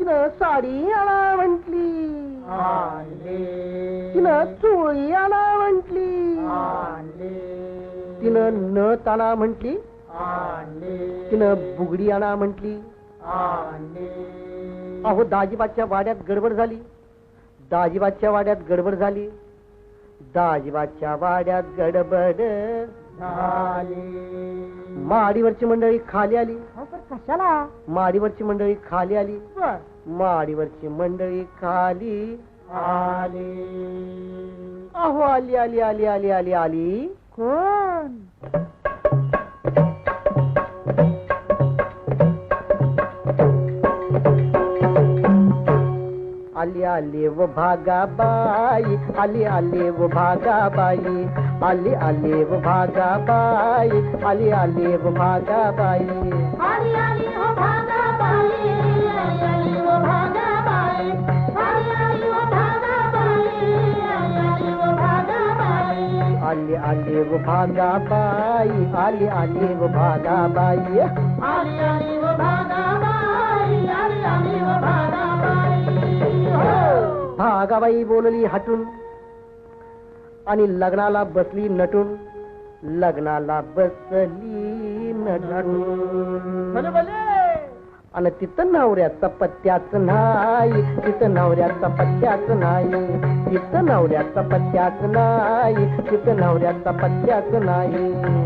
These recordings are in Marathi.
तिनं साडी आणा म्हटली, तिनं चोळी आणा म्हटली, तिनं नथ आणा म्हटली, तिनं बुगडी आणा म्हटली. अहो दाजीबाच्या वाड्यात गडबड झाली, दाजीबाच्या वाड्यात गडबड झाली, दाजीबाच्या वाड्यात गडबड झाली. माडीवरची मंडळी खाली आली. कशाला? माडीवरची मंडळी खाली आली. माडीवरची मंडळी खाली आली. अहो आली आली आली आली आली आली. कोण? आली आली व भागाबाई, आली आली व भागाबाई, आली आली व भागाबाई, आली आली व भागाबाई, आली आली हो भागाबाई, आली आली हो भागाबाई, आली आली हो भागाबाई, आली आली हो भागाबाई, आली आली व भागाबाई, आली आली व भागाबाई, आली आली हो भागाबाई, आली आली हो भागाबाई. भागाबाई बोलली हटून आणि लग्नाला बसली नटून, लग्नाला बसली नटून. आणि तिथं नवऱ्याचा पत्त्याच नाही, तिथं नवऱ्याचा पत्त्याच नाही, तिथं नवऱ्याचा पत्त्याच नाही, तिथं नवऱ्याचा पत्त्याच नाही.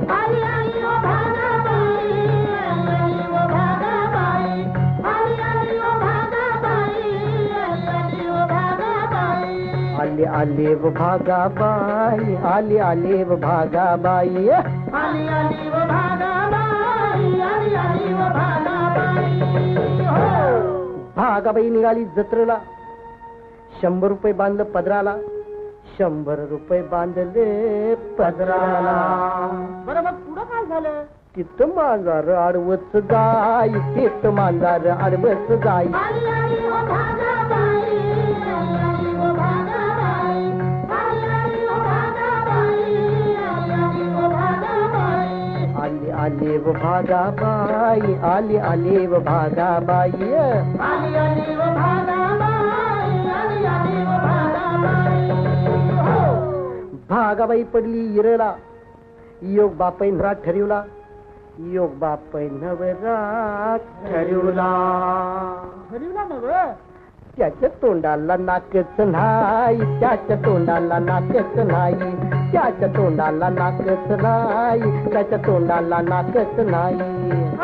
आली आली हो भागाबाई, आली आली हो भागाबाई, आली आली हो भागाबाई, आली आली हो भागाबाई, आली आली व भागाबाई, आली आली व भागाबाई, आली आली हो भागाबाई, आली आली हो भागाबाई. भागाबाई निघाली जत्रेला, 100 रुपये बांधलं पदराला, 100 रुपये बांधले पदराला. बरं मग पुढं काय झालं? तिथं मांजार आडवच गाय, तिथं मांजार आडवच गाय. आली आली हो भागाबाई, आली आली हो भागाबाई, आली आली हो भागाबाई, आली आली हो भागाबाई, आली आली व भागाबाई, आली आली व भागाबाई, आली आली हो भागाबाई, आली आली हो भागाबाई. भागाबाई पडली इरला, योग बापै नवरा ठरवला, योग बापै नवरा ठरवला. ठरवला नव? त्याच्या तोंडाला नाकच नाही, त्याच्या तोंडाला नाकच नाही, त्याच्या तोंडाला नाकच नाही, त्याच्या तोंडाला नाकच नाही.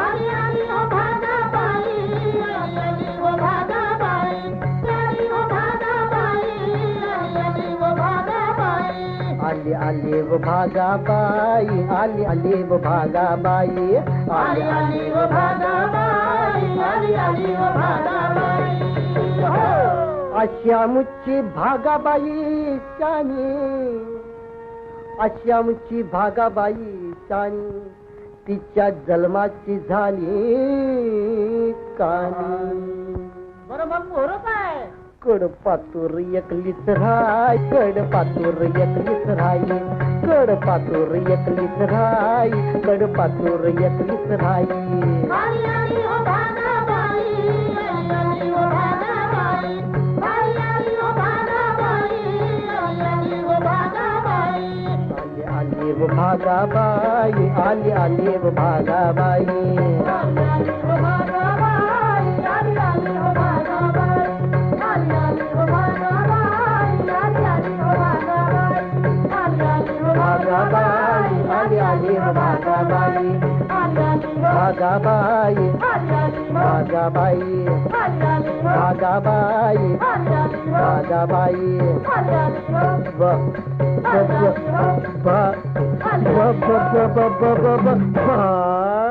आली आली हो भागाबाई, आली आली हो भागाबाई, आली हो भागाबाई, आली आली हो भागाबाई, आली आली व भागाबाई, आली आली व भागाबाई, आली आली हो भागाबाई, आली आली हो भागाबाई. अश्यामुची भागाबाई चानी, अश्यामुची भागाबाई चानी, तिच्या जन्माची झाली कानी. बरं मग मोर काय? कडपातूर एकलीच राय, कडपातूर एकलीच राय, कडपातूर एकलीच राय, कडपातूर एकलीच राय. आली आली हो भागाबाई, आली आली हो भागाबाई, आली आली हो भागाबाई, आली आली हो भागाबाई, आली आली व भागाबाई, आली आली व भागाबाई, आली आली हो भागाबाई, आली आली हो भागाबाई, आली आली हो भागाबाई, आली आली हो भागाबाई, आली आली हो भागाबाई, आली आली व भागाबाई, आली आली हो भागाबाई, आली आली हो भागाबाई, आली आली हो भागाबाई, आली आली हो भागाबाई, आली आली हो ब ब ब ब ब ब ब ब ब ब ब